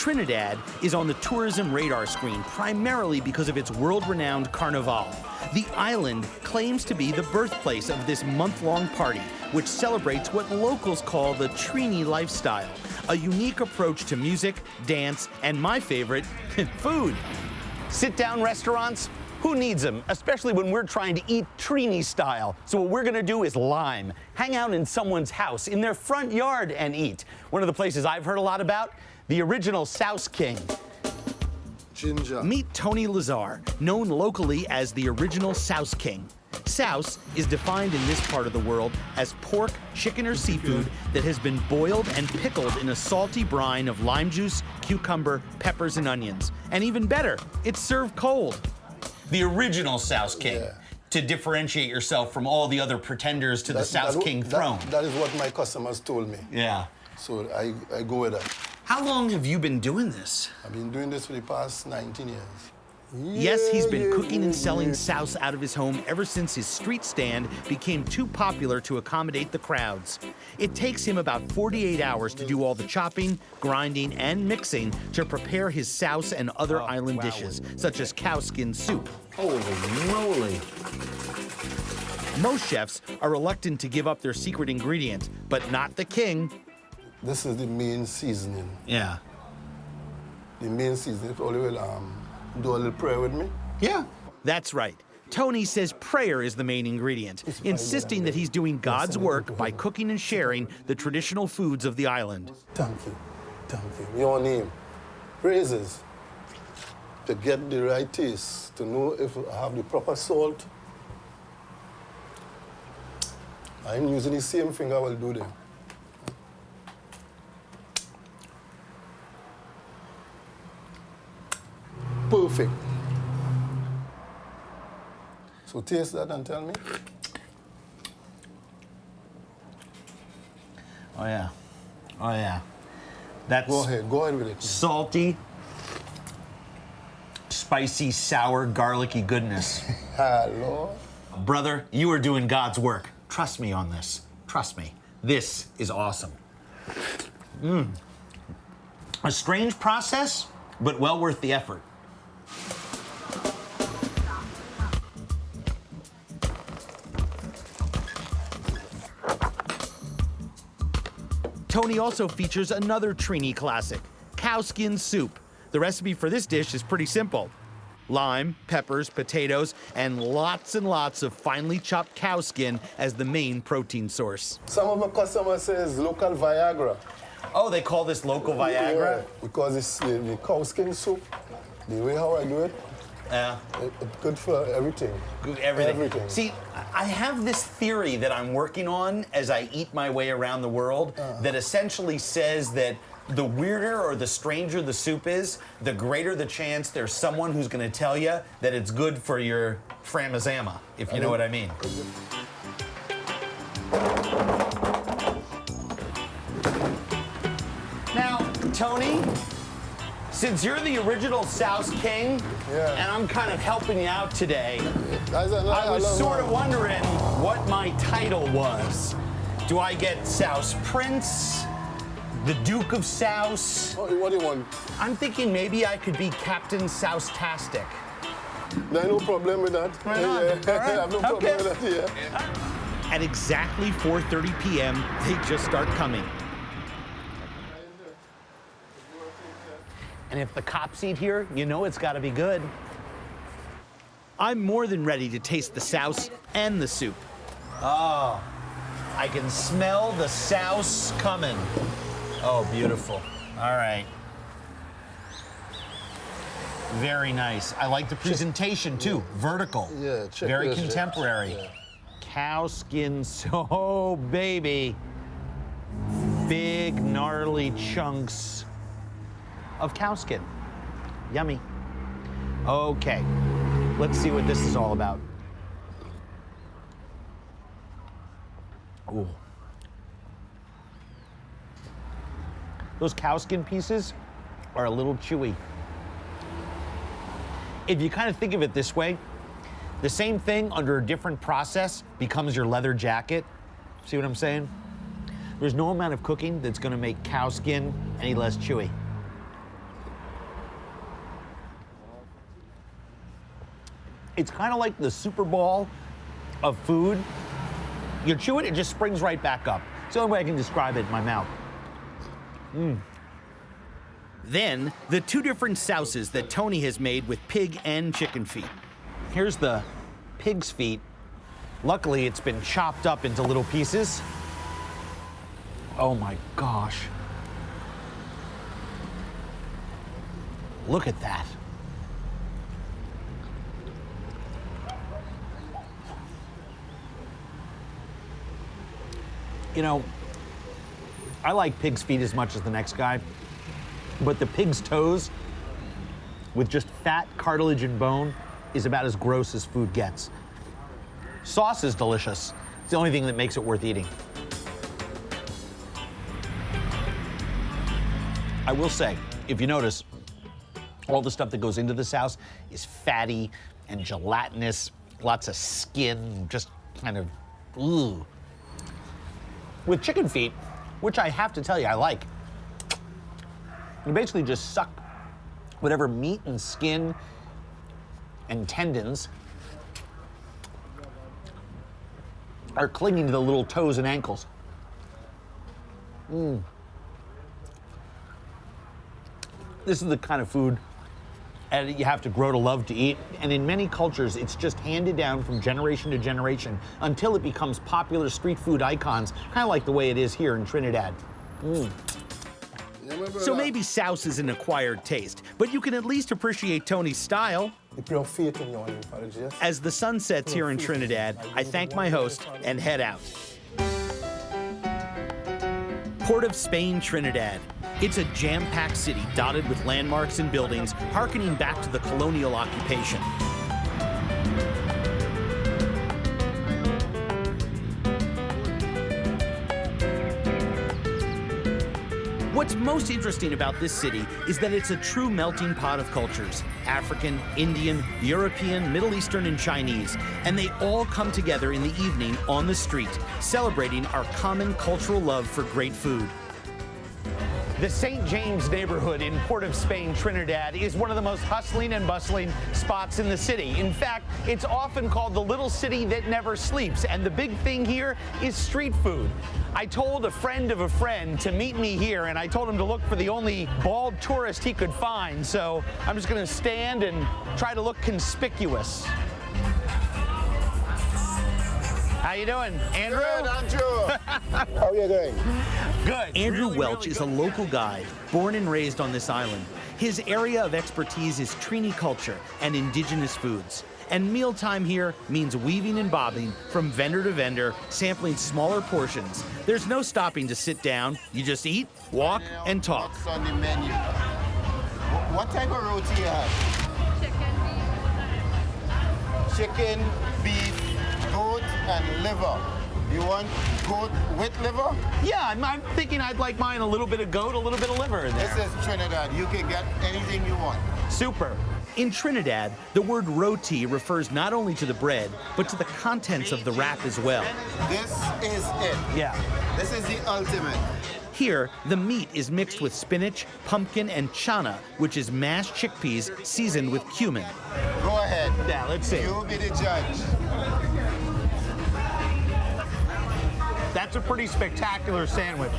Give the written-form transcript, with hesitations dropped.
Trinidad is on the tourism radar screen primarily because of its world-renowned Carnival. The island claims to be the birthplace of this month-long party, which celebrates what locals call the Trini lifestyle, a unique approach to music, dance, and my favorite, food. Sit-down restaurants? Who needs them, especially when we're trying to eat Trini style? So what we're gonna do is lime, hang out in someone's house, in their front yard and eat. One of the places I've heard a lot about, the original Souse King. Ginger. Meet Tony Lazar, known locally as the original Souse King. Souse is defined in this part of the world as pork, chicken, or seafood that has been boiled and pickled in a salty brine of lime juice, cucumber, peppers, and onions. And even better, it's served cold. The original Souse King, to differentiate yourself from all the other pretenders to the Souse King throne. That is what my customers told me. Yeah. So I go with that. How long have you been doing this? I've been doing this for the past 19 years. Yes, he's been cooking and selling souse out of his home ever since his street stand became too popular to accommodate the crowds. It takes him about 48 hours to do all the chopping, grinding, and mixing to prepare his souse and other island dishes, such as cow skin soup. Holy moly. Most chefs are reluctant to give up their secret ingredient, but not the king. This is the main seasoning. Yeah. The main seasoning. If only will do a little prayer with me. Yeah. That's right. Tony says prayer is the main ingredient, insisting that he's doing God's work by cooking and sharing the traditional foods of the island. Thank you. Thank you. Your name. Praises. To get the right taste, to know if I have the proper salt. I'm using the same thing I will do there. Perfect. So taste that and tell me. Oh, yeah. Oh, yeah. That's go ahead with it. Salty, spicy, sour, garlicky goodness. Hello. Brother, you are doing God's work. Trust me on this. Trust me. This is awesome. A strange process, but well worth the effort. Tony also features another Trini classic, cow skin soup. The recipe for this dish is pretty simple. Lime, peppers, potatoes, and lots of finely chopped cow skin as the main protein source. Some of my customers say it's local Viagra. Oh, they call this local Viagra? Yeah, because it's the cow skin soup, the way how I do it. Yeah. It's good for everything. Good everything. Everything. See, I have this theory that I'm working on as I eat my way around the world that essentially says that the weirder or the stranger the soup is, the greater the chance there's someone who's going to tell you that it's good for your framazama, if you know what I mean. Now, Tony, since you're the original Souse King, and I'm kind of helping you out today, I was sort of wondering what my title was. Do I get Souse Prince? The Duke of Souse? What do you want? I'm thinking maybe I could be Captain Souse-tastic. There's no problem with that. Right on. Yeah. All right. I have no problem with that, yeah. At exactly 4:30 p.m., they just start coming. And if the cops eat here, you know it's got to be good. I'm more than ready to taste the souse and the soup. Oh, I can smell the souse coming. Oh, beautiful. All right. Very nice. I like the presentation, too. Vertical. Yeah, check very this, contemporary. yeah. Cow skin, so baby. Big, gnarly chunks of cow skin. Yummy. Okay, let's see what this is all about. Ooh. Those cow skin pieces are a little chewy. If you kind of think of it this way, the same thing under a different process becomes your leather jacket. See what I'm saying? There's no amount of cooking that's gonna make cow skin any less chewy. It's kind of like the Super Bowl of food. You chew it, it just springs right back up. It's the only way I can describe it in my mouth. Then, the two different souses that Tony has made with pig and chicken feet. Here's the pig's feet. Luckily, it's been chopped up into little pieces. Oh my gosh. Look at that. You know, I like pig's feet as much as the next guy, but the pig's toes with just fat, cartilage, and bone is about as gross as food gets. Sauce is delicious. It's the only thing that makes it worth eating. I will say, if you notice, all the stuff that goes into the souse is fatty and gelatinous, lots of skin, just kind of, ooh. With chicken feet, which I have to tell you I like, you basically just suck whatever meat and skin and tendons are clinging to the little toes and ankles. This is the kind of food you have to grow to love to eat. And in many cultures, it's just handed down from generation to generation until it becomes popular street food icons, kind of like the way it is here in Trinidad. So maybe souse is an acquired taste, but you can at least appreciate Tony's style. As the sun sets here in Trinidad, I thank my host and head out. Port of Spain, Trinidad. It's a jam-packed city dotted with landmarks and buildings harkening back to the colonial occupation. What's most interesting about this city is that it's a true melting pot of cultures: African, Indian, European, Middle Eastern, and Chinese. And they all come together in the evening on the street, celebrating our common cultural love for great food. The St. James neighborhood in Port of Spain, Trinidad, is one of the most hustling and bustling spots in the city. In fact, it's often called the little city that never sleeps, and the big thing here is street food. I told a friend of a friend to meet me here, and I told him to look for the only bald tourist he could find, so I'm just gonna stand and try to look conspicuous. How you doing, Andrew? Good, Andrew. How are you doing? Good. Andrew Welch is a local guide, born and raised on this island. His area of expertise is Trini culture and indigenous foods. And mealtime here means weaving and bobbing from vendor to vendor, sampling smaller portions. There's no stopping to sit down. You just eat, walk, and talk. What's on the menu? What type of roti you have? Chicken, beef, goat, and liver. You want goat with liver? Yeah, I'm thinking I'd like mine a little bit of goat, a little bit of liver in there. This is Trinidad. You can get anything you want. Super. In Trinidad, the word roti refers not only to the bread, but to the contents of the wrap as well. This is it. Yeah. This is the ultimate. Here, the meat is mixed with spinach, pumpkin, and chana, which is mashed chickpeas seasoned with cumin. Go ahead. Yeah, let's see. You be the judge. That's a pretty spectacular sandwich.